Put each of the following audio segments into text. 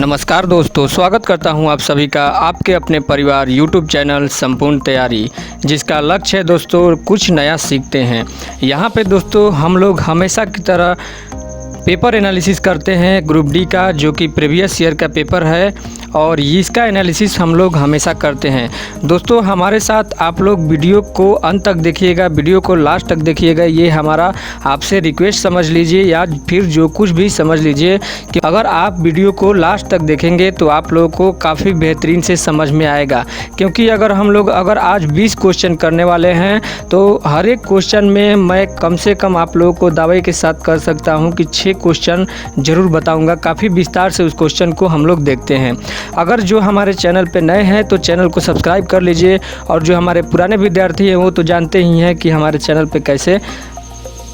नमस्कार दोस्तों, स्वागत करता हूं आप सभी का आपके अपने परिवार यूट्यूब चैनल संपूर्ण तैयारी, जिसका लक्ष्य है दोस्तों कुछ नया सीखते हैं। यहां पे दोस्तों हम लोग हमेशा की तरह पेपर एनालिसिस करते हैं ग्रुप डी का, जो कि प्रीवियस ईयर का पेपर है और इसका एनालिसिस हम लोग हमेशा करते हैं। दोस्तों हमारे साथ आप लोग वीडियो को अंत तक देखिएगा, वीडियो को लास्ट तक देखिएगा। ये हमारा आपसे रिक्वेस्ट समझ लीजिए या फिर जो कुछ भी समझ लीजिए कि अगर आप वीडियो को लास्ट तक देखेंगे तो आप लोगों को काफ़ी बेहतरीन से समझ में आएगा। क्योंकि अगर हम लोग आज 20 क्वेश्चन करने वाले हैं तो हर एक क्वेश्चन में मैं कम से कम आप लोगों को दावे के साथ कर सकता हूँ कि 6 क्वेश्चन ज़रूर बताऊँगा। काफ़ी विस्तार से उस क्वेश्चन को हम लोग देखते हैं। अगर जो हमारे चैनल पे नए हैं तो चैनल को सब्सक्राइब कर लीजिए, और जो हमारे पुराने विद्यार्थी हैं वो तो जानते ही हैं कि हमारे चैनल पे कैसे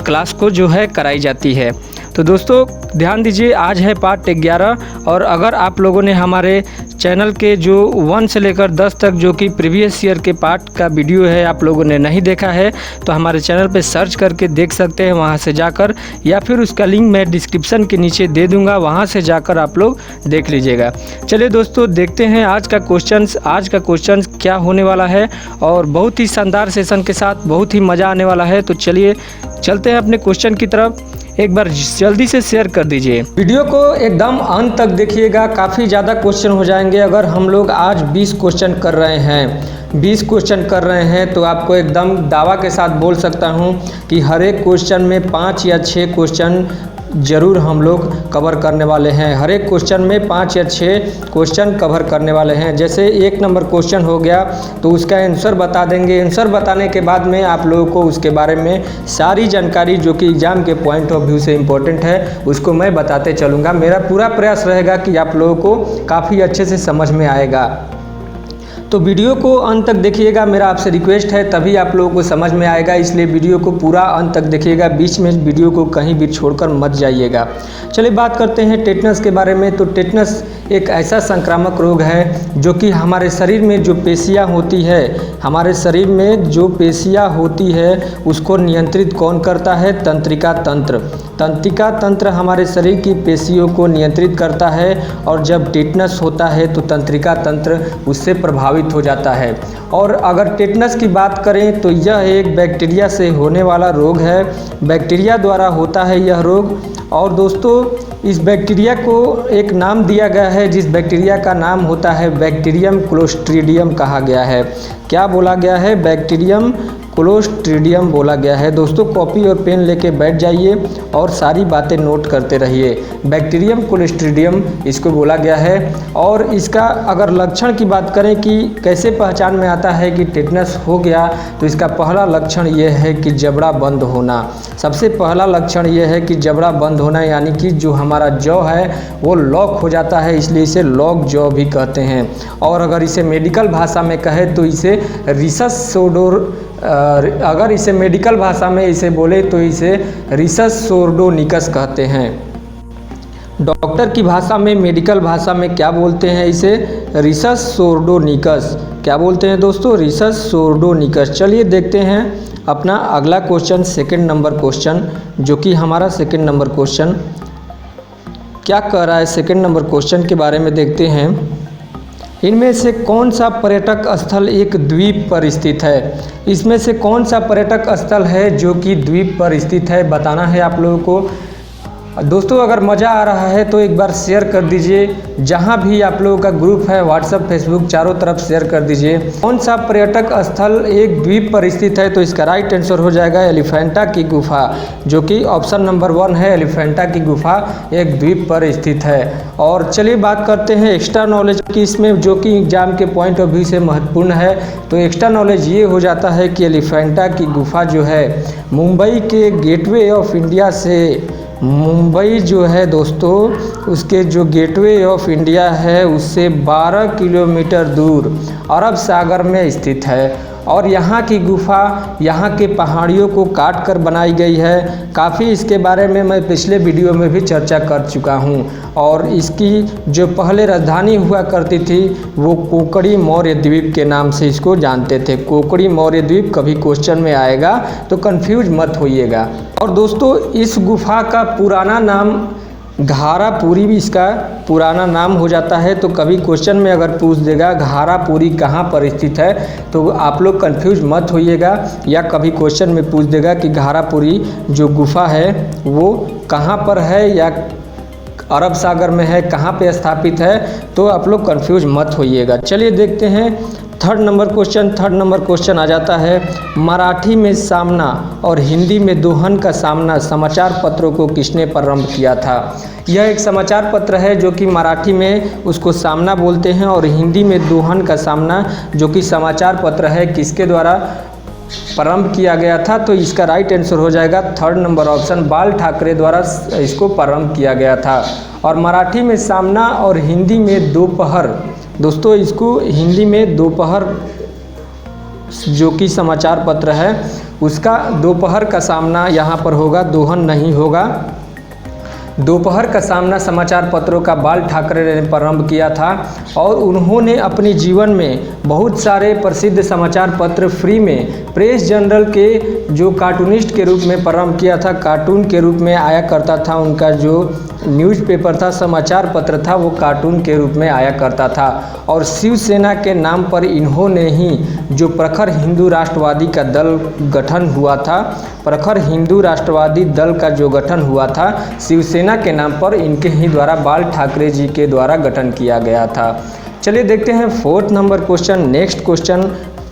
क्लास को जो है कराई जाती है। तो दोस्तों ध्यान दीजिए, आज है पार्ट 11, और अगर आप लोगों ने हमारे चैनल के जो 1 से लेकर 10 तक जो कि प्रीवियस ईयर के पार्ट का वीडियो है आप लोगों ने नहीं देखा है तो हमारे चैनल पे सर्च करके देख सकते हैं वहां से जाकर, या फिर उसका लिंक मैं डिस्क्रिप्शन के नीचे दे दूंगा, वहां से जाकर आप लोग देख लीजिएगा। चलिए दोस्तों देखते हैं आज का क्वेश्चन क्या होने वाला है, और बहुत ही शानदार सेशन के साथ बहुत ही मज़ा आने वाला है। तो चलिए चलते हैं अपने क्वेश्चन की तरफ। एक बार जल्दी से शेयर कर दीजिए, वीडियो को एकदम अंत तक देखिएगा। काफ़ी ज़्यादा क्वेश्चन हो जाएंगे। अगर हम लोग आज 20 क्वेश्चन कर रहे हैं तो आपको एकदम दावा के साथ बोल सकता हूं कि हर एक क्वेश्चन में 5 या 6 क्वेश्चन ज़रूर हम लोग कवर करने वाले हैं। हर एक क्वेश्चन में 5 या 6 क्वेश्चन कवर करने वाले हैं। जैसे 1 नंबर क्वेश्चन हो गया तो उसका आंसर बता देंगे। आंसर बताने के बाद में आप लोगों को उसके बारे में सारी जानकारी जो कि एग्ज़ाम के पॉइंट ऑफ व्यू से इम्पोर्टेंट है उसको मैं बताते चलूँगा। मेरा पूरा प्रयास रहेगा कि आप लोगों को काफ़ी अच्छे से समझ में आएगा। तो वीडियो को अंत तक देखिएगा, मेरा आपसे रिक्वेस्ट है, तभी आप लोगों को समझ में आएगा। इसलिए वीडियो को पूरा अंत तक देखिएगा, बीच में वीडियो को कहीं भी छोड़कर मत जाइएगा। चलिए बात करते हैं टेटनस के बारे में। तो टेटनस एक ऐसा संक्रामक रोग है जो कि हमारे शरीर में जो पेशियाँ होती है उसको नियंत्रित कौन करता है? तंत्रिका तंत्र हमारे शरीर की पेशियों को नियंत्रित करता है, और जब टेटनस होता है तो तंत्रिका तंत्र उससे प्रभावित हो जाता है। और अगर टेटनस की बात करें तो यह एक बैक्टीरिया से होने वाला रोग है, बैक्टीरिया द्वारा होता है यह रोग। और दोस्तों इस बैक्टीरिया को एक नाम दिया गया है, जिस बैक्टीरिया का नाम होता है बैक्टीरियम क्लोस्ट्रीडियम कहा गया है। क्या बोला गया है? बैक्टीरियम क्लोस्ट्रीडियम बोला गया है। दोस्तों कॉपी और पेन लेके बैठ जाइए और सारी बातें नोट करते रहिए। बैक्टीरियम क्लोस्ट्रीडियम इसको बोला गया है। और इसका अगर लक्षण की बात करें कि कैसे पहचान में आता है कि टेटनस हो गया, तो इसका पहला लक्षण ये है कि जबड़ा बंद होना। सबसे पहला लक्षण ये है कि जबड़ा बंद होना, यानी कि जो हमारा जौ है वो लॉक हो जाता है, इसलिए इसे लॉक जौ भी कहते हैं। और अगर इसे मेडिकल भाषा में कहे तो इसे रिसस सोडोर, अगर इसे मेडिकल भाषा में इसे बोले तो इसे रिसस सोर्डोनिकस कहते हैं। डॉक्टर की भाषा में, मेडिकल भाषा में क्या बोलते हैं? इसे रिसस सोर्डोनिकस। क्या बोलते हैं दोस्तों? रिसस सोर्डोनिकस। चलिए देखते हैं अपना अगला क्वेश्चन, सेकंड नंबर क्वेश्चन, जो कि हमारा सेकंड नंबर क्वेश्चन क्या कह रहा है। सेकंड नंबर क्वेश्चन के बारे में देखते हैं। इनमें से कौन सा पर्यटक स्थल एक द्वीप पर स्थित है? इसमें से कौन सा पर्यटक स्थल है जो कि द्वीप पर स्थित है, बताना है आप लोगों को। दोस्तों अगर मज़ा आ रहा है तो एक बार शेयर कर दीजिए, जहां भी आप लोगों का ग्रुप है व्हाट्सएप फेसबुक चारों तरफ शेयर कर दीजिए। कौन सा पर्यटक स्थल एक द्वीप पर स्थित है? तो इसका राइट आंसर हो जाएगा एलिफेंटा की गुफा, जो कि ऑप्शन नंबर 1 है। एलिफेंटा की गुफा एक द्वीप पर स्थित है। और चलिए बात करते हैं एक्स्ट्रा नॉलेज की, इसमें जो कि एग्जाम के पॉइंट ऑफ व्यू से महत्वपूर्ण है। तो एक्स्ट्रा नॉलेज ये हो जाता है कि एलिफेंटा की गुफा जो है मुंबई के गेटवे ऑफ इंडिया से, मुंबई जो है दोस्तों उसके जो गेटवे ऑफ इंडिया है उससे 12 किलोमीटर दूर अरब सागर में स्थित है। और यहाँ की गुफा यहाँ के पहाड़ियों को काट कर बनाई गई है। काफ़ी इसके बारे में मैं पिछले वीडियो में भी चर्चा कर चुका हूँ। और इसकी जो पहले राजधानी हुआ करती थी वो कोकड़ी मौर्य द्वीप के नाम से इसको जानते थे। कोकड़ी मौर्य द्वीप कभी क्वेश्चन में आएगा तो कंफ्यूज मत होइएगा। और दोस्तों इस गुफा का पुराना नाम घारापुरी भी इसका पुराना नाम हो जाता है। तो कभी क्वेश्चन में अगर पूछ देगा घारापुरी कहाँ पर स्थित है तो आप लोग कंफ्यूज मत होइएगा, या कभी क्वेश्चन में पूछ देगा कि घारापुरी जो गुफा है वो कहाँ पर है या अरब सागर में है, कहाँ पे स्थापित है, तो आप लोग कंफ्यूज मत होइएगा। चलिए देखते हैं थर्ड नंबर क्वेश्चन आ जाता है, मराठी में सामना और हिंदी में दोहन का सामना समाचार पत्रों को किसने प्रारंभ किया था। यह एक समाचार पत्र है जो कि मराठी में उसको सामना बोलते हैं और हिंदी में दोहन का सामना जो कि समाचार पत्र है किसके द्वारा प्रारंभ किया गया था। तो इसका राइट आंसर हो जाएगा थर्ड नंबर ऑप्शन, बाल ठाकरे द्वारा इसको प्रारंभ किया गया था। और मराठी में सामना और हिंदी में दोपहर, दोस्तों इसको हिंदी में दोपहर जो कि समाचार पत्र है उसका दोपहर का सामना यहाँ पर होगा, दोहन नहीं होगा। दोपहर का सामना समाचार पत्रों का बाल ठाकरे ने प्रारंभ किया था और उन्होंने अपने जीवन में बहुत सारे प्रसिद्ध समाचार पत्र फ्री में प्रेस जनरल के जो कार्टूनिस्ट के रूप में प्रारंभ किया था, कार्टून के रूप में आया करता था। उनका जो न्यूज़पेपर था, समाचार पत्र था, वो कार्टून के रूप में आया करता था। और शिवसेना के नाम पर इन्होंने ही जो प्रखर हिंदू राष्ट्रवादी का दल गठन हुआ था, प्रखर हिंदू राष्ट्रवादी दल का जो गठन हुआ था शिवसेना के नाम पर इनके ही द्वारा बाल ठाकरे जी के द्वारा गठन किया गया था। चलिए देखते हैं fourth number question.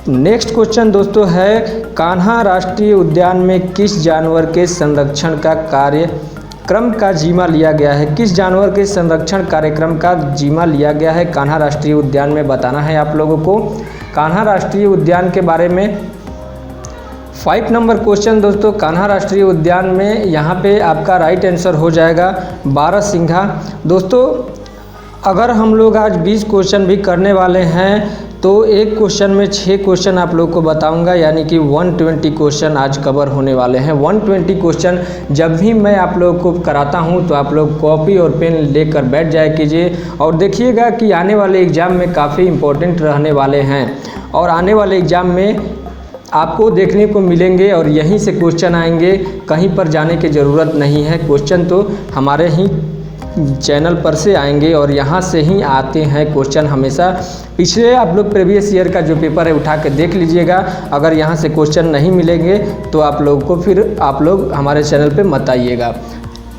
Next question दोस्तों है, कान्हा राष्ट्रीय उद्यान में किस जानवर के संरक्षण का कार्यक्रम का जिम्मा लिया गया है। किस जानवर के संरक्षण कार्यक्रम का जिम्मा लिया गया है कान्हा राष्ट्रीय उद्यान में, बताना है आप लोगों को कान्हा राष्ट्रीय उद्यान के बारे में। 5 नंबर क्वेश्चन दोस्तों, कान्हा राष्ट्रीय उद्यान में यहाँ पे आपका राइट आंसर हो जाएगा बारहसिंघा। दोस्तों अगर हम लोग आज 20 क्वेश्चन भी करने वाले हैं तो एक क्वेश्चन में 6 क्वेश्चन आप लोग को बताऊंगा, यानी कि 120 क्वेश्चन आज कवर होने वाले हैं। 120 क्वेश्चन जब भी मैं आप लोग को कराता हूं तो आप लोग कॉपी और पेन लेकर बैठ जाए कीजिए और देखिएगा कि आने वाले एग्ज़ाम में काफ़ी इम्पोर्टेंट रहने वाले हैं और आने वाले एग्ज़ाम में आपको देखने को मिलेंगे और यहीं से क्वेश्चन आएंगे, कहीं पर जाने की ज़रूरत नहीं है। क्वेश्चन तो हमारे ही चैनल पर से आएंगे और यहाँ से ही आते हैं क्वेश्चन हमेशा। पिछले आप लोग प्रीवियस ईयर का जो पेपर है उठा के देख लीजिएगा, अगर यहाँ से क्वेश्चन नहीं मिलेंगे तो आप लोग को फिर आप लोग हमारे चैनल पे मत आइएगा।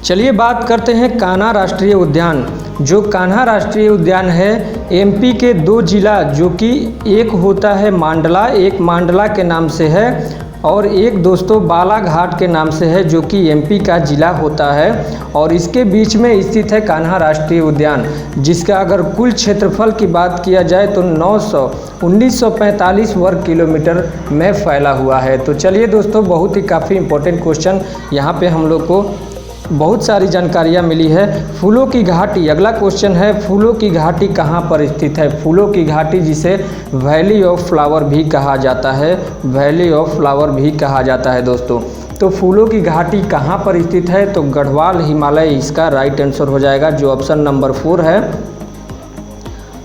चलिए बात करते हैं कान्हा राष्ट्रीय उद्यान। जो कान्हा राष्ट्रीय उद्यान है एमपी के 2 जिला जो कि एक होता है मांडला, एक मांडला के नाम से है और एक दोस्तों बालाघाट के नाम से है जो कि एमपी का ज़िला होता है और इसके बीच में स्थित है कान्हा राष्ट्रीय उद्यान, जिसका अगर कुल क्षेत्रफल की बात किया जाए तो 1945 वर्ग किलोमीटर में फैला हुआ है। तो चलिए दोस्तों बहुत ही काफ़ी इम्पोर्टेंट क्वेश्चन यहाँ पे हम लोग को बहुत सारी जानकारियाँ मिली है। फूलों की घाटी, अगला क्वेश्चन है, फूलों की घाटी कहाँ पर स्थित है। फूलों की घाटी जिसे वैली ऑफ फ्लावर भी कहा जाता है, वैली ऑफ फ्लावर भी कहा जाता है दोस्तों। तो फूलों की घाटी कहाँ पर स्थित है तो गढ़वाल हिमालय इसका राइट आंसर हो जाएगा, जो ऑप्शन नंबर 4 है,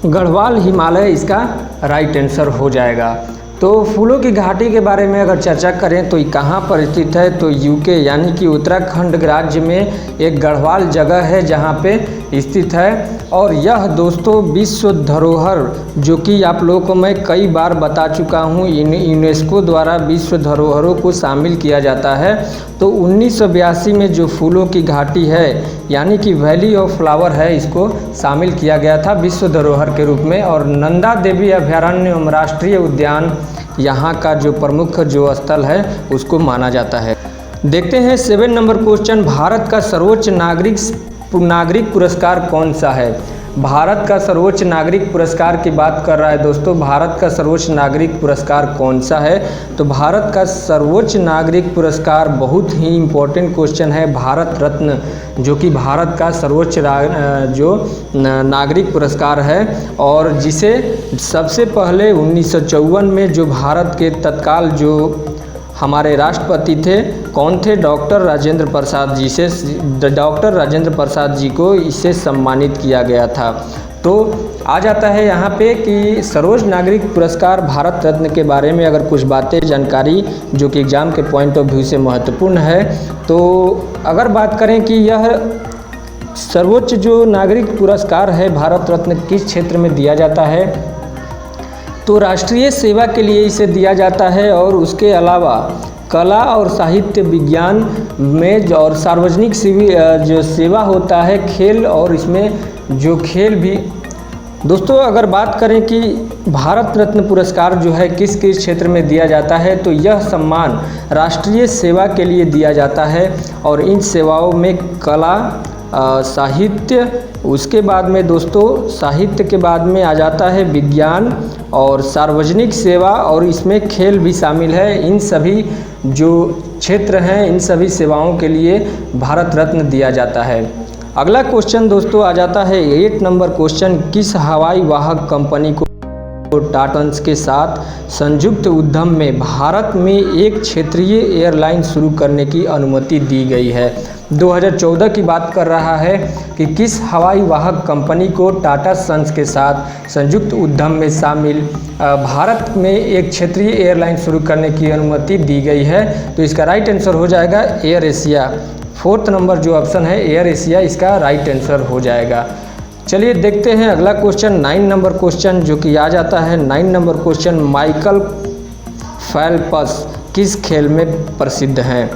गढ़वाल हिमालय इसका राइट आंसर हो जाएगा। तो फूलों की घाटी के बारे में अगर चर्चा करें तो ये कहाँ पर स्थित है तो यूके यानी कि उत्तराखंड राज्य में एक गढ़वाल जगह है जहाँ पे स्थित है। और यह दोस्तों विश्व धरोहर जो कि आप लोगों को मैं कई बार बता चुका हूँ, यूनेस्को द्वारा विश्व धरोहरों को शामिल किया जाता है। तो 1982 में जो फूलों की घाटी है यानी कि वैली ऑफ फ्लावर है, इसको शामिल किया गया था विश्व धरोहर के रूप में। और नंदा देवी अभयारण्य एवं राष्ट्रीय उद्यान यहाँ का जो प्रमुख जो स्थल है उसको माना जाता है। देखते हैं 7 नंबर क्वेश्चन, भारत का सर्वोच्च नागरिक पुरस्कार कौन सा है। भारत का सर्वोच्च नागरिक पुरस्कार की बात कर रहा है दोस्तों, भारत का सर्वोच्च नागरिक पुरस्कार कौन सा है तो भारत का सर्वोच्च नागरिक पुरस्कार बहुत ही इम्पोर्टेंट क्वेश्चन है, भारत रत्न, जो कि भारत का सर्वोच्च जो नागरिक पुरस्कार है और जिसे सबसे पहले 1954 में जो भारत के तत्काल जो हमारे राष्ट्रपति थे, कौन थे, डॉक्टर राजेंद्र प्रसाद जी से, डॉक्टर राजेंद्र प्रसाद जी को इससे सम्मानित किया गया था। तो आ जाता है यहाँ पे कि सर्वोच्च नागरिक पुरस्कार भारत रत्न के बारे में अगर कुछ बातें जानकारी जो कि एग्ज़ाम के पॉइंट ऑफ व्यू से महत्वपूर्ण है। तो अगर बात करें कि यह सर्वोच्च जो नागरिक पुरस्कार है भारत रत्न किस क्षेत्र में दिया जाता है? तो राष्ट्रीय सेवा के लिए इसे दिया जाता है और उसके अलावा कला और साहित्य विज्ञान में और सार्वजनिक जो सेवा होता है खेल, और इसमें जो खेल भी। दोस्तों अगर बात करें कि भारत रत्न पुरस्कार जो है किस किस क्षेत्र में दिया जाता है, तो यह सम्मान राष्ट्रीय सेवा के लिए दिया जाता है और इन सेवाओं में कला, साहित्य, उसके बाद में दोस्तों साहित्य के बाद में आ जाता है विज्ञान और सार्वजनिक सेवा, और इसमें खेल भी शामिल है। इन सभी जो क्षेत्र हैं इन सभी सेवाओं के लिए भारत रत्न दिया जाता है। अगला क्वेश्चन दोस्तों आ जाता है 8 नंबर क्वेश्चन, किस हवाई वाहक कंपनी को टाटा के साथ संयुक्त उद्यम में भारत में एक क्षेत्रीय एयरलाइन शुरू करने की अनुमति दी गई है? 2014 की बात कर रहा है कि किस हवाई वाहक कंपनी को टाटा सन्स के साथ संयुक्त उद्यम में शामिल भारत में एक क्षेत्रीय एयरलाइन शुरू करने की अनुमति दी गई है? तो इसका राइट आंसर हो जाएगा एयर एशिया। 4th नंबर जो ऑप्शन है एयर एशिया, इसका राइट आंसर हो जाएगा। चलिए देखते हैं अगला क्वेश्चन 9 नंबर क्वेश्चन जो कि आ जाता है 9 नंबर क्वेश्चन, माइकल फेल्प्स किस खेल में प्रसिद्ध हैं?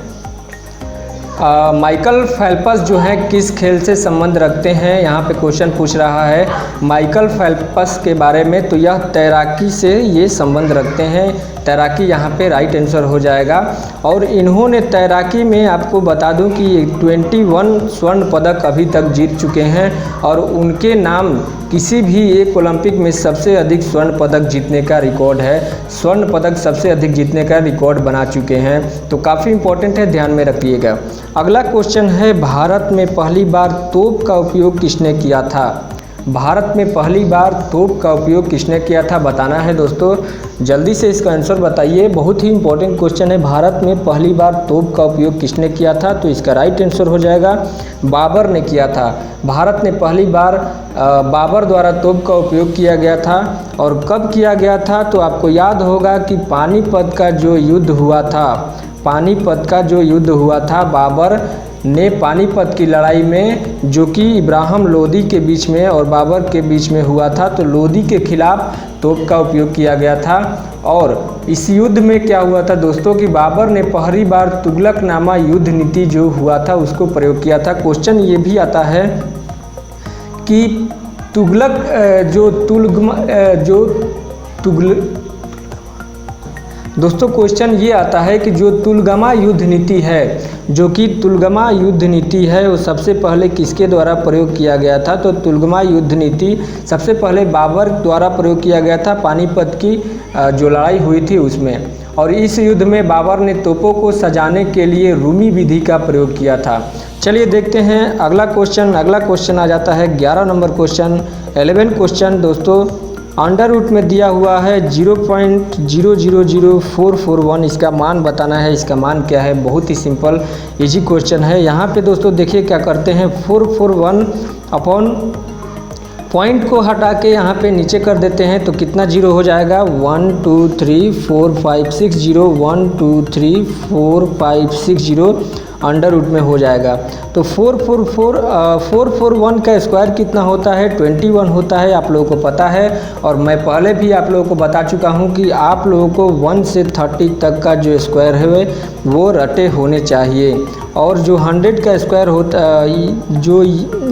माइकल फेल्प्स जो है किस खेल से संबंध रखते हैं, यहाँ पे क्वेश्चन पूछ रहा है माइकल फेल्प्स के बारे में। तो यह तैराकी से ये संबंध रखते हैं, तैराकी यहाँ पे राइट आंसर हो जाएगा। और इन्होंने तैराकी में आपको बता दूं कि 21 स्वर्ण पदक अभी तक जीत चुके हैं और उनके नाम किसी भी एक ओलंपिक में सबसे अधिक स्वर्ण पदक जीतने का रिकॉर्ड है, स्वर्ण पदक सबसे अधिक जीतने का रिकॉर्ड बना चुके हैं। तो काफ़ी इंपॉर्टेंट है, ध्यान में रखिएगा। अगला क्वेश्चन है भारत में पहली बार तोप का उपयोग किसने किया था? भारत में पहली बार तोप का उपयोग किसने किया था बताना है दोस्तों, जल्दी से इसका आंसर बताइए। बहुत ही इंपॉर्टेंट क्वेश्चन है, भारत में पहली बार तोप का उपयोग किसने किया था? तो इसका राइट आंसर हो जाएगा बाबर ने किया था। भारत ने पहली बार बाबर द्वारा तोप का उपयोग किया गया था। और कब किया गया था? तो आपको याद होगा कि पानीपत का जो युद्ध हुआ था, पानीपत का जो युद्ध हुआ था, बाबर ने पानीपत की लड़ाई में, जो कि इब्राहिम लोदी के बीच में और बाबर के बीच में हुआ था, तो लोदी के खिलाफ तोप का उपयोग किया गया था। और इस युद्ध में क्या हुआ था दोस्तों कि बाबर ने पहली बार तुगलकनामा युद्ध नीति जो हुआ था उसको प्रयोग किया था। क्वेश्चन ये भी आता है कि दोस्तों क्वेश्चन ये आता है कि जो तुलगमा युद्ध नीति है, जो कि तुलगमा युद्ध नीति है, वो सबसे पहले किसके द्वारा प्रयोग किया गया था? तो तुलगमा युद्ध नीति सबसे पहले बाबर द्वारा प्रयोग किया गया था, पानीपत की जो लड़ाई हुई थी उसमें। और इस युद्ध में बाबर ने तोपों को सजाने के लिए रूमी विधि का प्रयोग किया था। चलिए देखते हैं अगला क्वेश्चन। अगला क्वेश्चन आ जाता है 11 नंबर क्वेश्चन, 11 क्वेश्चन दोस्तों अंडर रूट में दिया हुआ है 0.000441, इसका मान बताना है। इसका मान क्या है? बहुत ही सिंपल इजी क्वेश्चन है। यहाँ पे दोस्तों देखिए क्या करते हैं, 441 अपॉन पॉइंट को हटा के यहाँ पे नीचे कर देते हैं तो कितना जीरो हो जाएगा? 1 2 3 4 5 6 0, 1 2 3 4 5 6 0 अंडर रूट में हो जाएगा। तो 441 का स्क्वायर कितना होता है? 21 होता है, आप लोगों को पता है। और मैं पहले भी आप लोगों को बता चुका हूं कि आप लोगों को 1 से 30 तक का जो स्क्वायर है वो रटे होने चाहिए। और जो 100 का स्क्वायर होता, जो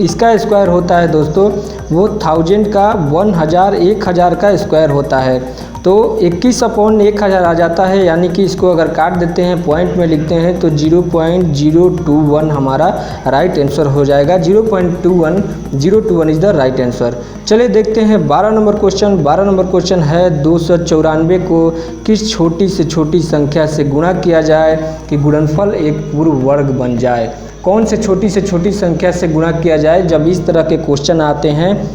इसका स्क्वायर होता है दोस्तों, वो 1000 का 1000 का स्क्वायर होता है। तो 21 अपॉन 1000 आ जाता है, यानी कि इसको अगर काट देते हैं पॉइंट में लिखते हैं तो 0.021 हमारा राइट आंसर हो जाएगा। 0.021 इज़ द राइट आंसर। चलिए देखते हैं 12 नंबर क्वेश्चन। 12 नंबर क्वेश्चन है 294 को किस छोटी से छोटी संख्या से गुणा किया जाए कि गुणनफल एक पूर्ण वर्ग बन जाए? कौन से छोटी से छोटी संख्या से गुणा किया जाए? जब इस तरह के क्वेश्चन आते हैं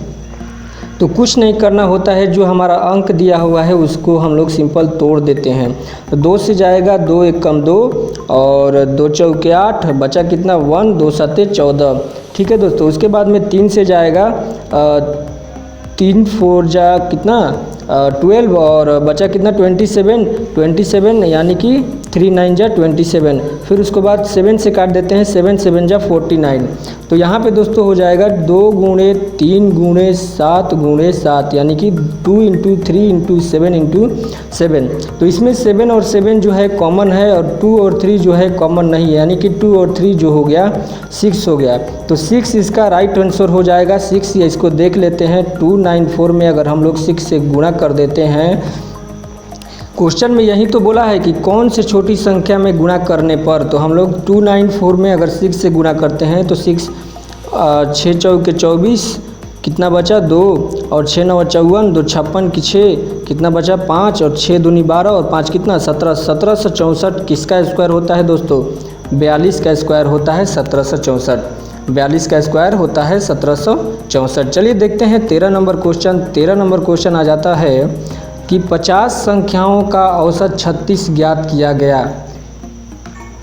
तो कुछ नहीं करना होता है, जो हमारा अंक दिया हुआ है उसको हम लोग सिंपल तोड़ देते हैं। तो 2 से जाएगा 2 एक कम 2 और 2 चौके 8, बचा कितना 1, 2 सत्ते 14। ठीक है दोस्तों, उसके बाद में 3 से जाएगा 3 4 जा कितना 12 और बचा कितना 27, यानी कि 3 9 जा 27, फिर उसके बाद 7 से काट देते हैं, 7 7 जा 49। तो यहाँ पे दोस्तों हो जाएगा 2 गुणे 3 गुणे 7 गुणे 7, यानी कि 2 इंटू 3 इंटू 7 इंटू 7। तो इसमें 7 और 7 जो है कॉमन है और 2 और 3 जो है कॉमन नहीं है, यानी कि 2 और 3 जो हो गया 6 हो गया। तो 6 इसका राइट आंसर हो जाएगा। 6 या इसको देख लेते हैं, 294 में अगर हम लोग 6 से गुणा कर देते हैं, क्वेश्चन में यही तो बोला है कि कौन से छोटी संख्या में गुणा करने पर, तो हम लोग 294 में अगर 6 से गुणा करते हैं तो 6 6 चौके 24, कितना बचा 2, और 6 9 54, 2 56 की 6, कितना बचा 5, और 6 दूनी 12 और 5 कितना 17, 1764 किसका स्क्वायर होता है दोस्तों? 42 का स्क्वायर होता है 1764। 42 का स्क्वायर होता है 1764। चलिए देखते हैं 13 नंबर क्वेश्चन। 13 नंबर क्वेश्चन आ जाता है कि 50 संख्याओं का औसत 36 ज्ञात किया गया।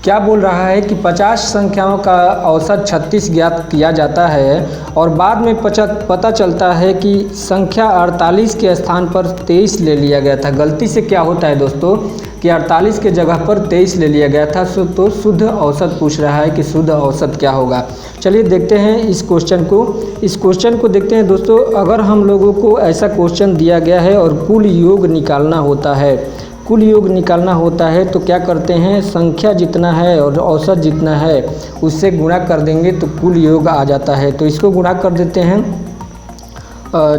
क्या बोल रहा है कि 50 संख्याओं का औसत 36 ज्ञात किया जाता है और बाद में पता चलता है कि संख्या 48 के स्थान पर 23 ले लिया गया था। गलती से क्या होता है दोस्तों कि 48 के जगह पर 23 ले लिया गया था। तो शुद्ध औसत पूछ रहा है कि शुद्ध औसत क्या होगा। चलिए देखते हैं इस क्वेश्चन को। इस क्वेश्चन को देखते हैं दोस्तों। अगर हम लोगों को ऐसा क्वेश्चन दिया गया है और कुल योग निकालना होता है, कुल योग निकालना होता है तो क्या करते हैं, संख्या जितना है और औसत जितना है उससे गुणा कर देंगे तो कुल योग आ जाता है। तो इसको गुणा कर देते हैं।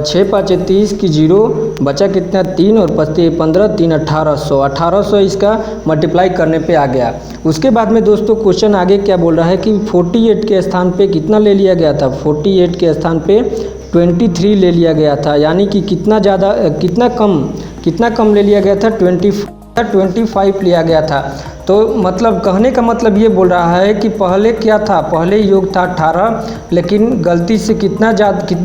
6 5 30 की 0 बचा कितना 3 और 5 15, 3 1800, 1800 इसका मल्टीप्लाई करने पे आ गया। उसके बाद में दोस्तों क्वेश्चन आगे क्या बोल रहा है कि 48 के स्थान पे कितना ले लिया गया था? 48 के स्थान पे 23 ले लिया गया था, यानी कि कितना कम ले लिया गया था? 25 लिया गया था। तो मतलब कहने का मतलब ये बोल रहा है कि पहले क्या था, पहले योग था 18, लेकिन गलती से कितना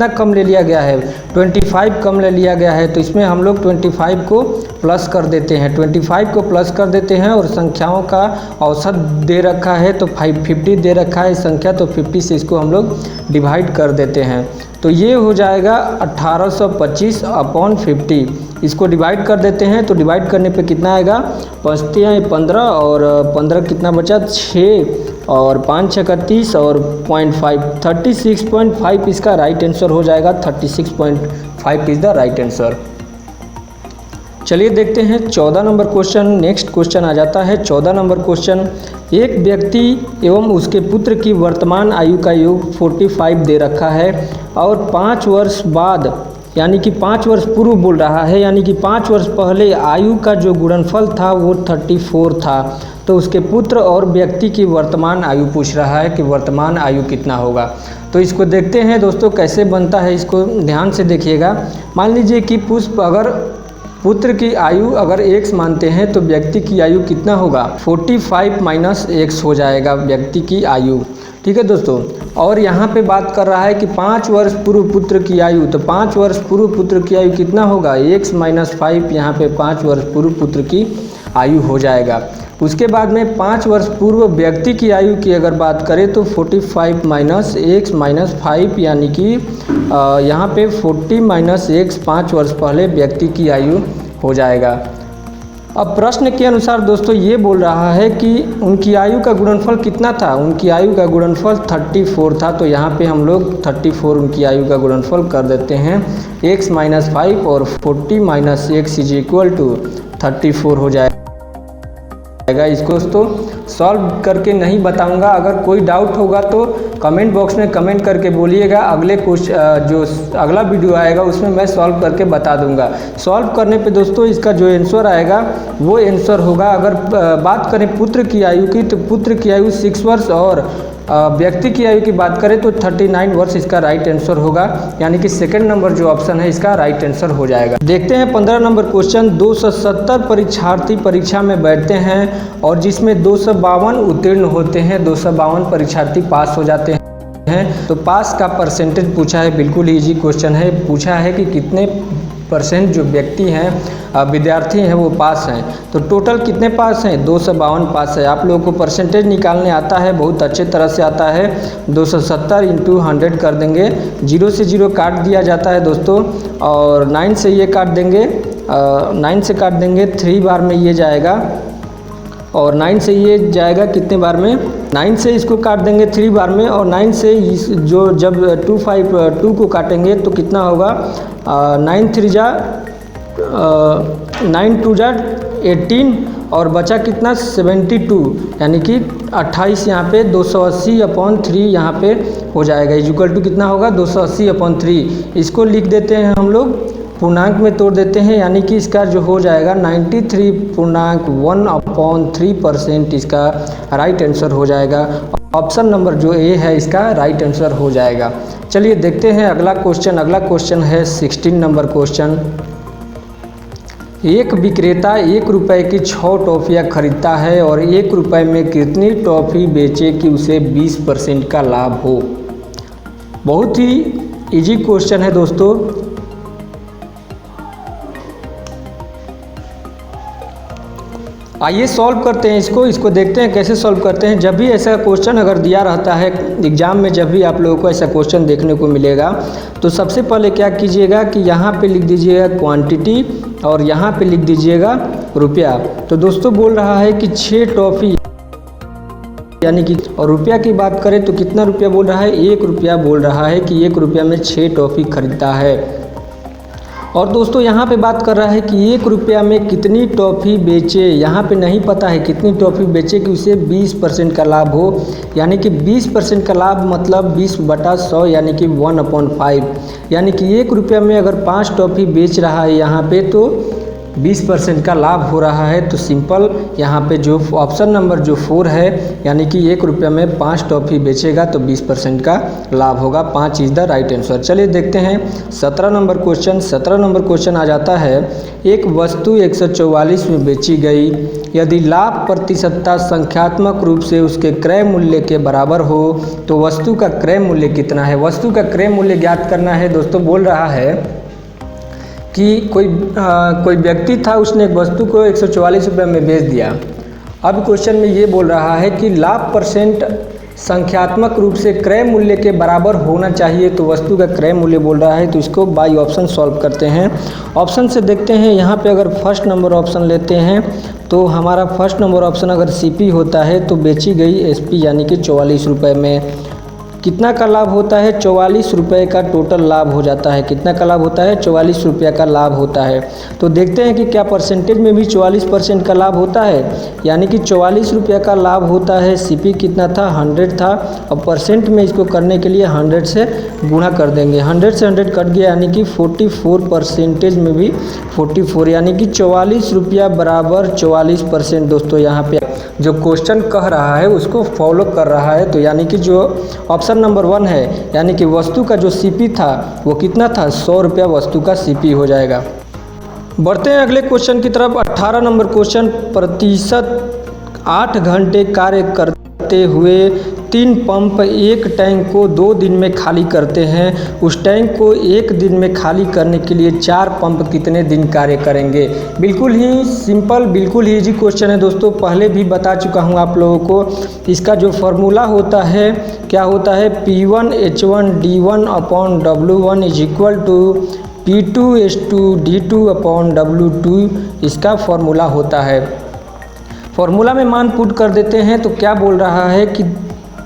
कम ले लिया गया है? 25 कम ले लिया गया है। तो इसमें हम लोग 25 को प्लस कर देते हैं, 25 को प्लस कर देते हैं और संख्याओं का औसत दे रखा है तो 50 दे रखा है संख्या, तो 50 से इसको हम लोग डिवाइड कर देते हैं। तो ये हो जाएगा 1825 अपॉन 50। इसको डिवाइड कर देते हैं तो डिवाइड करने पे कितना आएगा? 5 × 15 और 15 कितना बचा 6 और 5 × 30 और 0.5, 36.5 इसका राइट आंसर हो जाएगा। 36.5 इज़ द राइट आंसर। चलिए देखते हैं 14 नंबर क्वेश्चन। नेक्स्ट क्वेश्चन आ जाता है 14 नंबर क्वेश्चन। एक व्यक्ति एवं उसके पुत्र की वर्तमान आयु का योग 45 दे रखा है और 5 वर्ष बाद, यानी कि 5 वर्ष पूर्व बोल रहा है, यानी कि 5 वर्ष पहले आयु का जो गुणनफल था वो 34 था। तो उसके पुत्र और व्यक्ति की वर्तमान आयु पूछ रहा है कि वर्तमान आयु कितना होगा। तो इसको देखते हैं दोस्तों कैसे बनता है, इसको ध्यान से देखिएगा। मान लीजिए कि अगर पुत्र की आयु अगर x मानते हैं तो व्यक्ति की आयु कितना होगा? 45 माइनस x हो जाएगा व्यक्ति की आयु। ठीक है दोस्तों। और यहाँ पे बात कर रहा है कि 5 वर्ष पूर्व पुत्र की आयु, तो 5 वर्ष पूर्व पुत्र की आयु कितना होगा? x माइनस 5, यहाँ पे 5 वर्ष पूर्व पुत्र की आयु हो जाएगा। उसके बाद में 5 वर्ष पूर्व व्यक्ति की आयु की अगर बात करें तो 45 माइनस x माइनस 5, यानी कि यहाँ पे 40 माइनस x 5 वर्ष पहले व्यक्ति की आयु हो जाएगा। अब प्रश्न के अनुसार दोस्तों ये बोल रहा है कि उनकी आयु का गुणनफल कितना था? उनकी आयु का गुणनफल 34 था। तो यहाँ पे हम लोग 34 उनकी आयु का गुणनफल कर देते हैं x माइनस 5 और 40 minus x is equal to 34 हो जाएगा। इसको तो सॉल्व करके नहीं बताऊंगा। अगर कोई डाउट होगा तो कमेंट बॉक्स में कमेंट करके बोलिएगा। अगले जो अगला वीडियो आएगा उसमें मैं सॉल्व करके बता दूंगा। सॉल्व करने पे दोस्तों इसका जो आंसर आएगा वो आंसर होगा, अगर बात करें पुत्र की आयु की तो पुत्र की आयु 6 वर्ष और व्यक्ति की आयु की बात करें तो 39 वर्ष इसका राइट आंसर होगा, यानी कि सेकंड नंबर जो ऑप्शन है इसका राइट आंसर हो जाएगा। देखते हैं 15 नंबर क्वेश्चन। 270 परीक्षार्थी परीक्षा में बैठते हैं और जिसमें 252 उत्तीर्ण होते हैं, 252 परीक्षार्थी पास हो जाते हैं। तो पास का परसेंटेज पूछा है, बिल्कुल इजी क्वेश्चन है। पूछा है कि कितने % जो व्यक्ति हैं विद्यार्थी हैं वो पास हैं। तो टोटल कितने पास हैं? 252 पास है। आप लोगों को परसेंटेज निकालने आता है, बहुत अच्छे तरह से आता है। 270 इंटू 100 कर देंगे, 0 से 0 काट दिया जाता है दोस्तों, और 9 से ये काट देंगे, 9 से काट देंगे, 3 बार में ये जाएगा और 9 से ये जाएगा कितने बार में, 9 से इसको काट देंगे 3 बार में, और 9 से जो जब 2 को काटेंगे तो कितना होगा, 9 3 जा 9 2 जा 18 और बचा कितना 72, यानी कि 28 यहाँ पे 280/3 यहाँ पे हो जाएगा, इक्वल टू कितना होगा 280/3। इसको लिख देते हैं हम लोग, पूर्णांक में तोड़ देते हैं, यानी कि इसका जो हो जाएगा 93.1/3% इसका राइट आंसर हो जाएगा। ऑप्शन नंबर जो ए है इसका राइट आंसर हो जाएगा। चलिए देखते हैं अगला क्वेश्चन। अगला क्वेश्चन है 16 नंबर क्वेश्चन। एक विक्रेता 1 रुपये की 6 टॉफ़ियाँ खरीदता है और 1 रुपये में कितनी टॉफ़ी बेचे कि उसे 20% का लाभ हो। बहुत ही इजी क्वेश्चन है दोस्तों। आइए सॉल्व करते हैं इसको देखते हैं कैसे सॉल्व करते हैं। जब भी ऐसा क्वेश्चन अगर दिया रहता है एग्ज़ाम में, जब भी आप लोगों को ऐसा क्वेश्चन देखने को मिलेगा तो सबसे पहले क्या कीजिएगा कि यहाँ पे लिख दीजिएगा क्वांटिटी और यहाँ पे लिख दीजिएगा रुपया। तो दोस्तों बोल रहा है कि 6 टॉफ़ी, यानी कि, और रुपया की बात करें तो कितना रुपया बोल रहा है, 1 रुपया बोल रहा है कि 1 रुपया में 6 टॉफ़ी खरीदता है। और दोस्तों यहाँ पे बात कर रहा है कि 1 रुपया में कितनी टॉफ़ी बेचे, यहाँ पे नहीं पता है कितनी टॉफ़ी बेचे कि उसे 20% का लाभ हो, यानी कि 20% का लाभ मतलब 20/100 यानी कि 1/5, यानी कि 1 रुपया में अगर 5 टॉफ़ी बेच रहा है यहाँ पे तो 20% का लाभ हो रहा है। तो सिंपल यहाँ पे जो ऑप्शन नंबर जो 4 है, यानी कि 1 रुपया में 5 टॉफ़ी बेचेगा तो 20% का लाभ होगा। 5 इज़ द राइट आंसर। चलिए देखते हैं 17 नंबर क्वेश्चन। 17 नंबर क्वेश्चन आ जाता है, एक वस्तु 144 में बेची गई, यदि लाभ प्रतिशतता संख्यात्मक रूप से उसके क्रय मूल्य के बराबर हो तो वस्तु का क्रय मूल्य कितना है। वस्तु का क्रय मूल्य ज्ञात करना है। दोस्तों बोल रहा है कि कोई व्यक्ति था, उसने एक वस्तु को 144 रुपये में बेच दिया। अब क्वेश्चन में ये बोल रहा है कि लाभ परसेंट संख्यात्मक रूप से क्रय मूल्य के बराबर होना चाहिए, तो वस्तु का क्रय मूल्य बोल रहा है। तो इसको बाय ऑप्शन सॉल्व करते हैं। ऑप्शन से देखते हैं, यहाँ पे अगर फर्स्ट नंबर ऑप्शन लेते हैं तो हमारा फर्स्ट नंबर ऑप्शन अगर सीपी होता है तो बेची गई एसपी, यानी कि 44 रुपये में कितना का लाभ होता है, 44 रुपये का टोटल लाभ हो जाता है। कितना का लाभ होता है, 44 रुपये का लाभ होता है। तो देखते हैं कि क्या परसेंटेज में भी 44% का लाभ होता है, यानी कि 44 रुपये का लाभ होता है। सीपी कितना था, 100 था, और परसेंट में इसको करने के लिए 100 से गुणा कर देंगे। 100 से 100 कट गया, यानी कि 44% में भी 44, यानी कि 44 रुपया बराबर 44%। दोस्तों यहाँ पे जो क्वेश्चन कह रहा है उसको फॉलो कर रहा है। तो यानी कि जो ऑप्शन नंबर 1 है, यानी कि वस्तु का जो सीपी था वो कितना था, 100 रुपया वस्तु का सीपी हो जाएगा। बढ़ते हैं अगले क्वेश्चन की तरफ। 18 नंबर क्वेश्चन, प्रतिशत 8 घंटे कार्य करते हुए 3 पंप एक टैंक को 2 दिन में खाली करते हैं। उस टैंक को 1 दिन में खाली करने के लिए 4 पंप कितने दिन कार्य करेंगे। बिल्कुल ही सिंपल, बिल्कुल ही इजी क्वेश्चन है दोस्तों। पहले भी बता चुका हूँ आप लोगों को। इसका जो फॉर्मूला होता है, क्या होता है, P1H1D1/W1 is equal to P2H2D2/W2 इसका फॉर्मूला होता है। फॉर्मूला में मान पुट कर देते हैं तो क्या बोल रहा है कि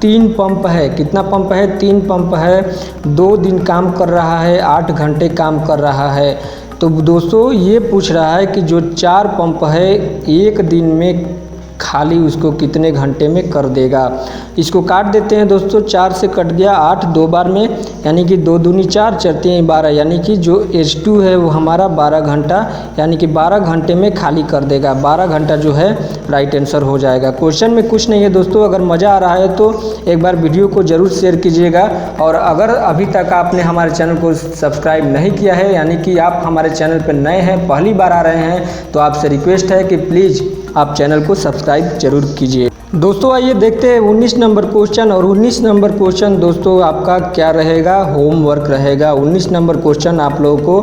3 पंप है। कितना पंप है, 3 पंप है, 2 दिन काम कर रहा है, 8 घंटे काम कर रहा है। तो दोस्तों ये पूछ रहा है कि जो 4 पंप है 1 दिन में खाली उसको कितने घंटे में कर देगा। इसको काट देते हैं दोस्तों। 4 से कट गया 8 2 बार में, यानी कि 2 दूनी 4 4 3 12, यानी कि जो H2 है वो हमारा 12 घंटा, यानी कि 12 घंटे में खाली कर देगा। 12 घंटा जो है राइट आंसर हो जाएगा। क्वेश्चन में कुछ नहीं है दोस्तों। अगर मज़ा आ रहा है तो एक बार वीडियो को ज़रूर शेयर कीजिएगा, और अगर अभी तक आपने हमारे चैनल को सब्सक्राइब नहीं किया है, यानी कि आप हमारे चैनल पर नए हैं, पहली बार आ रहे हैं, तो आपसे रिक्वेस्ट है कि प्लीज़ आप चैनल को सब्सक्राइब जरूर कीजिए। दोस्तों आइए देखते हैं 19 नंबर क्वेश्चन। और 19 नंबर क्वेश्चन दोस्तों आपका क्या रहेगा, होमवर्क रहेगा। 19 नंबर क्वेश्चन आप लोगों को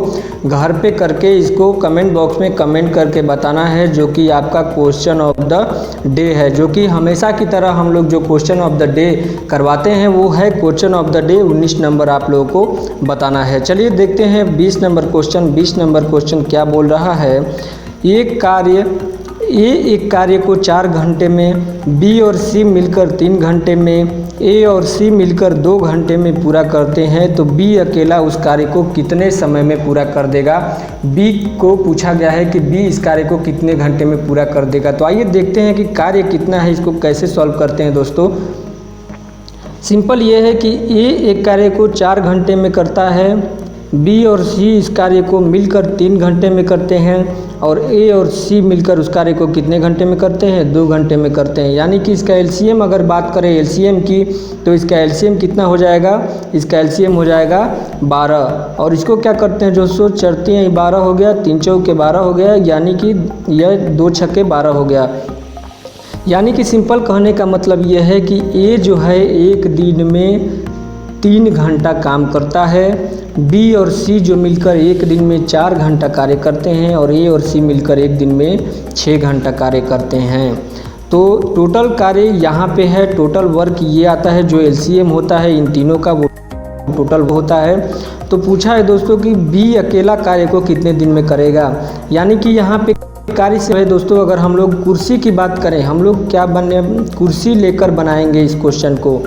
घर पे करके इसको कमेंट बॉक्स में कमेंट करके बताना है, जो कि आपका क्वेश्चन ऑफ द डे है। जो कि हमेशा की तरह हम लोग जो क्वेश्चन ऑफ द डे करवाते हैं वो है question of the day. 19 number आप लोगों को बताना है। चलिए देखते हैं 20 नंबर क्वेश्चन। 20 नंबर क्वेश्चन क्या बोल रहा है, ए एक कार्य को 4 घंटे में, बी और सी मिलकर 3 घंटे में, ए और सी मिलकर 2 घंटे में पूरा करते हैं तो बी अकेला उस कार्य को कितने समय में पूरा कर देगा। बी को पूछा गया है कि बी इस कार्य को कितने घंटे में पूरा कर देगा। तो आइए देखते हैं कि कार्य कितना है, इसको कैसे सॉल्व करते हैं दोस्तों। सिंपल ये है कि ए एक कार्य को 4 घंटे में करता है, बी और सी इस कार्य को मिलकर 3 घंटे में करते हैं और ए और सी मिलकर उस कार्य को कितने घंटे में करते हैं, 2 घंटे में करते हैं। यानी कि इसका एलसीएम अगर बात करें एलसीएम की तो इसका एलसीएम कितना हो जाएगा, इसका एलसीएम हो जाएगा 12। और इसको क्या करते हैं दोस्तों, चढ़ते हैं 12 हो गया, 3 चौके 12 हो गया, यानी कि यह 2 छक्के 12 हो गया। यानी कि सिंपल कहने का मतलब यह है कि ए जो है एक दिन में 3 घंटा काम करता है, बी और सी जो मिलकर एक दिन में 4 घंटा कार्य करते हैं और ए और सी मिलकर एक दिन में 6 घंटा कार्य करते हैं। तो टोटल कार्य यहाँ पे है, टोटल वर्क ये आता है जो एलसीएम होता है इन तीनों का, वो टोटल होता है। तो पूछा है दोस्तों कि बी अकेला कार्य को कितने दिन में करेगा। यानी कि यहाँ पे कार्य से है दोस्तों, अगर हम लोग कुर्सी की बात करें, हम लोग क्या बने कुर्सी लेकर बनाएंगे इस क्वेश्चन को।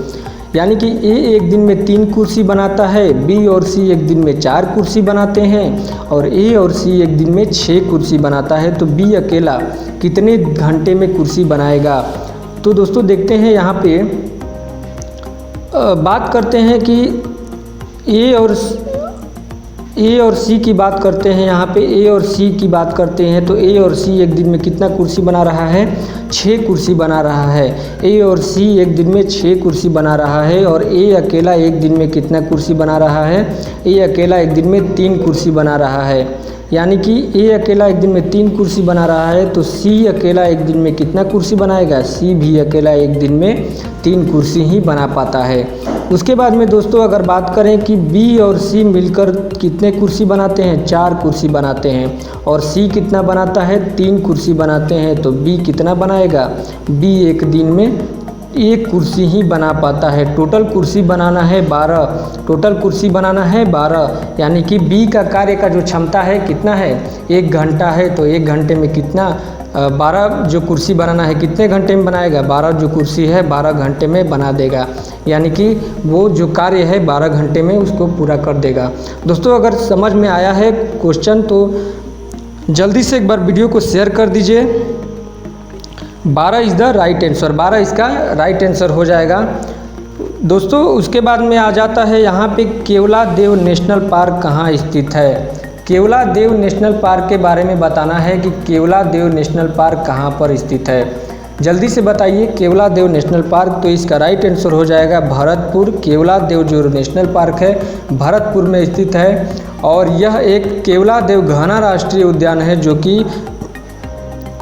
यानी कि ए एक दिन में 3 कुर्सी बनाता है, बी और सी एक दिन में 4 कुर्सी बनाते हैं और ए और सी एक दिन में 6 कुर्सी बनाता है। तो बी अकेला कितने घंटे में कुर्सी बनाएगा। तो दोस्तों देखते हैं यहाँ पे बात करते हैं कि ए और सी की बात करते हैं। यहाँ पे ए और सी की बात करते हैं तो ए और सी एक दिन में कितना कुर्सी बना रहा है, 6 कुर्सी बना रहा है। ए और सी एक दिन में 6 कुर्सी बना रहा है और ए अकेला एक दिन में कितना कुर्सी बना रहा है, ए अकेला एक दिन में 3 कुर्सी बना रहा है। यानी कि ए अकेला एक दिन में 3 कुर्सी बना रहा है तो सी अकेला एक दिन में कितना कुर्सी बनाएगा, सी भी अकेला एक दिन में 3 कुर्सी ही बना पाता है। उसके बाद में दोस्तों अगर बात करें कि बी और सी मिलकर कितने कुर्सी बनाते हैं, 4 कुर्सी बनाते हैं और सी कितना बनाता है, 3 कुर्सी बनाते हैं। तो बी कितना बनाएगा, बी एक दिन में 1 कुर्सी ही बना पाता है। टोटल कुर्सी बनाना है 12, टोटल कुर्सी बनाना है 12। यानी कि बी का कार्य का जो क्षमता है कितना है, 1 घंटा है। तो 1 घंटे में कितना 12 जो कुर्सी बनाना है कितने घंटे में बनाएगा, 12 जो कुर्सी है 12 घंटे में बना देगा। यानी कि वो जो कार्य है 12 घंटे में उसको पूरा कर देगा। दोस्तों अगर समझ में आया है क्वेश्चन तो जल्दी से एक बार वीडियो को शेयर कर दीजिए। 12 इज़ द राइट आंसर, 12 इसका राइट आंसर हो जाएगा। दोस्तों उसके बाद में आ जाता है यहाँ पे केवलादेव नेशनल पार्क कहाँ स्थित है। केवलादेव नेशनल पार्क के बारे में बताना है कि केवलादेव नेशनल पार्क कहाँ पर स्थित है। जल्दी से बताइए केवलादेव नेशनल पार्क। तो इसका राइट आंसर हो जाएगा भरतपुर। केवलादेव जो नेशनल पार्क है भरतपुर में स्थित है और यह एक केवलादेव घना राष्ट्रीय उद्यान है जो कि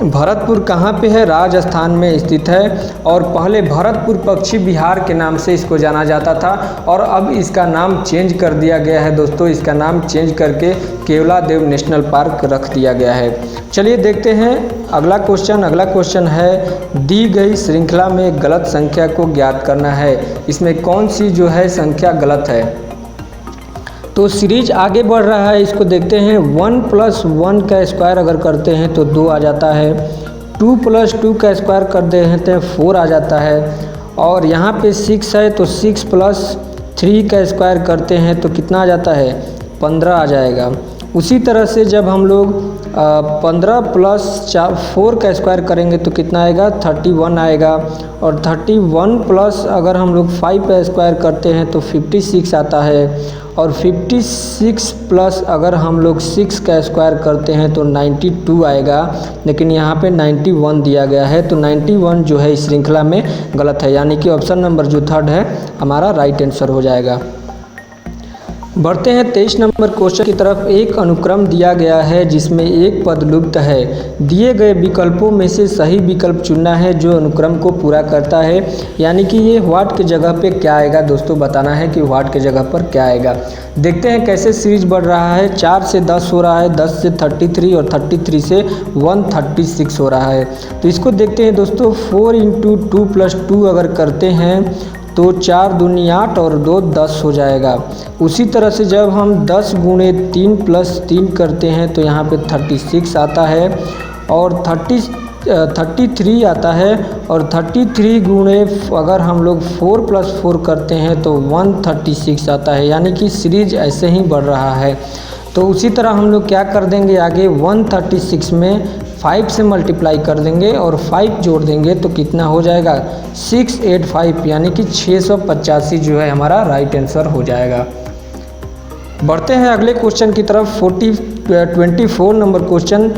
भरतपुर कहाँ पे है, राजस्थान में स्थित है। और पहले भरतपुर पक्षी विहार के नाम से इसको जाना जाता था और अब इसका नाम चेंज कर दिया गया है दोस्तों, इसका नाम चेंज करके केवलादेव नेशनल पार्क रख दिया गया है। चलिए देखते हैं अगला क्वेश्चन। अगला क्वेश्चन है दी गई श्रृंखला में गलत संख्या को ज्ञात करना है। इसमें कौन सी जो है संख्या गलत है। तो सीरीज आगे बढ़ रहा है, इसको देखते हैं। 1 + 1 का स्क्वायर अगर करते हैं तो 2 आ जाता है, 2 + 2 का स्क्वायर कर देते हैं 4 आ जाता है और यहाँ पे 6 है तो 6 + 3 का स्क्वायर करते हैं तो कितना आ जाता है, 15 आ जाएगा। उसी तरह से जब हम लोग 15 + 4 का स्क्वायर करेंगे तो कितना आएगा, 31 आएगा। और 31 प्लस अगर हम लोग 5 का स्क्वायर करते हैं तो 56 आता है। और 56 प्लस अगर हम लोग 6 का स्क्वायर करते हैं तो 92 आएगा, लेकिन यहाँ पे 91 दिया गया है। तो 91 जो है इस श्रृंखला में गलत है, यानी कि ऑप्शन नंबर जो 3 है हमारा राइट आंसर हो जाएगा। बढ़ते हैं 23 नंबर क्वेश्चन की तरफ। एक अनुक्रम दिया गया है जिसमें एक पद लुप्त है। दिए गए विकल्पों में से सही विकल्प चुनना है जो अनुक्रम को पूरा करता है। यानी कि ये व्हाट के जगह पे क्या आएगा दोस्तों, बताना है कि व्हाट के जगह पर क्या आएगा। देखते हैं कैसे सीरीज बढ़ रहा है। 4 से 10 हो रहा है, 10 से 33 और 33 से 136 हो रहा है। तो इसको देखते हैं दोस्तों। 4 × 2 + 2 अगर करते हैं तो 4 दूनी 8 और 2 10 हो जाएगा। उसी तरह से जब हम 10 × 3 + 3 करते हैं तो यहाँ पे 36 आता है। और 33 आता है और 33 गुणे अगर हम लोग 4 + 4 करते हैं तो 136 आता है, यानी कि सीरीज ऐसे ही बढ़ रहा है। तो उसी तरह हम लोग क्या कर देंगे, आगे 136 में 5 से मल्टीप्लाई कर देंगे और 5 जोड़ देंगे तो कितना हो जाएगा 685, यानी कि 685 जो है हमारा राइट आंसर हो जाएगा। बढ़ते हैं अगले क्वेश्चन की तरफ। 24 नंबर क्वेश्चन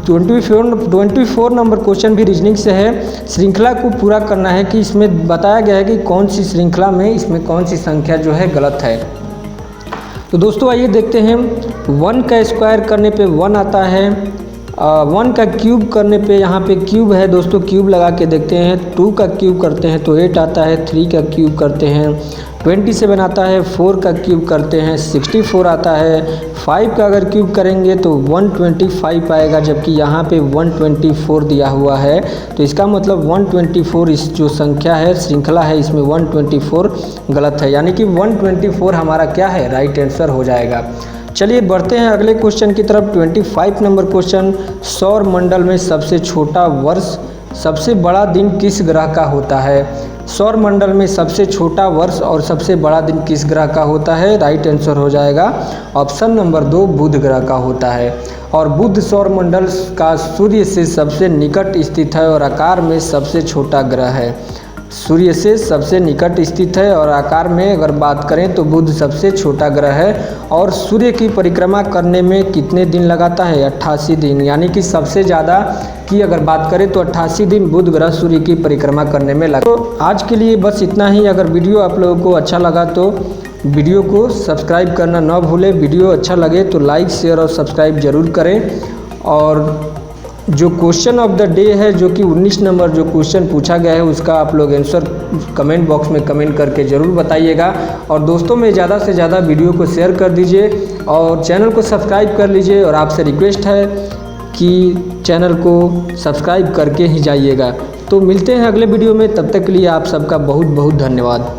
24 नंबर क्वेश्चन भी रीजनिंग से है। श्रृंखला को पूरा करना है कि इसमें बताया गया है कि कौन सी श्रृंखला में इसमें कौन सी संख्या जो है गलत है। तो दोस्तों आइए देखते हैं। 1 का स्क्वायर करने पे 1 आता है, 1 का क्यूब करने पे यहाँ पे क्यूब है दोस्तों, क्यूब लगा के देखते हैं। 2 का क्यूब करते हैं तो 8 आता है, 3 का क्यूब करते हैं 27 आता है, 4 का क्यूब करते हैं 64 आता है, 5 का अगर क्यूब करेंगे तो 125 आएगा, जबकि यहाँ पे 124 दिया हुआ है। तो इसका मतलब 124 इस जो संख्या है श्रृंखला है इसमें 124 गलत है, यानी कि 124 हमारा क्या है राइट आंसर हो जाएगा। चलिए बढ़ते हैं अगले क्वेश्चन की तरफ। 25 नंबर क्वेश्चन, सौर मंडल में सबसे छोटा वर्ष सबसे बड़ा दिन किस ग्रह का होता है। सौर मंडल में सबसे छोटा वर्ष और सबसे बड़ा दिन किस ग्रह का होता है, राइट आंसर हो जाएगा ऑप्शन नंबर 2 बुध ग्रह का होता है। और बुध सौर मंडल का सूर्य से सबसे निकट स्थित है और आकार में सबसे छोटा ग्रह है। सूर्य से सबसे निकट स्थित है और आकार में अगर बात करें तो बुध सबसे छोटा ग्रह है। और सूर्य की परिक्रमा करने में कितने दिन लगाता है, 88 दिन, यानी कि सबसे ज़्यादा की अगर बात करें तो 88 दिन बुध ग्रह सूर्य की परिक्रमा करने में लगा। तो आज के लिए बस इतना ही। अगर वीडियो आप लोगों को अच्छा लगा तो वीडियो को सब्सक्राइब करना ना भूलें। वीडियो अच्छा लगे तो लाइक शेयर और सब्सक्राइब ज़रूर करें। और जो क्वेश्चन ऑफ द डे है जो कि 19 नंबर जो क्वेश्चन पूछा गया है उसका आप लोग आंसर कमेंट बॉक्स में कमेंट करके ज़रूर बताइएगा। और दोस्तों में ज़्यादा से ज़्यादा वीडियो को शेयर कर दीजिए और चैनल को सब्सक्राइब कर लीजिए। और आपसे रिक्वेस्ट है कि चैनल को सब्सक्राइब करके ही जाइएगा। तो मिलते हैं अगले वीडियो में, तब तक के लिए आप सबका बहुत बहुत धन्यवाद।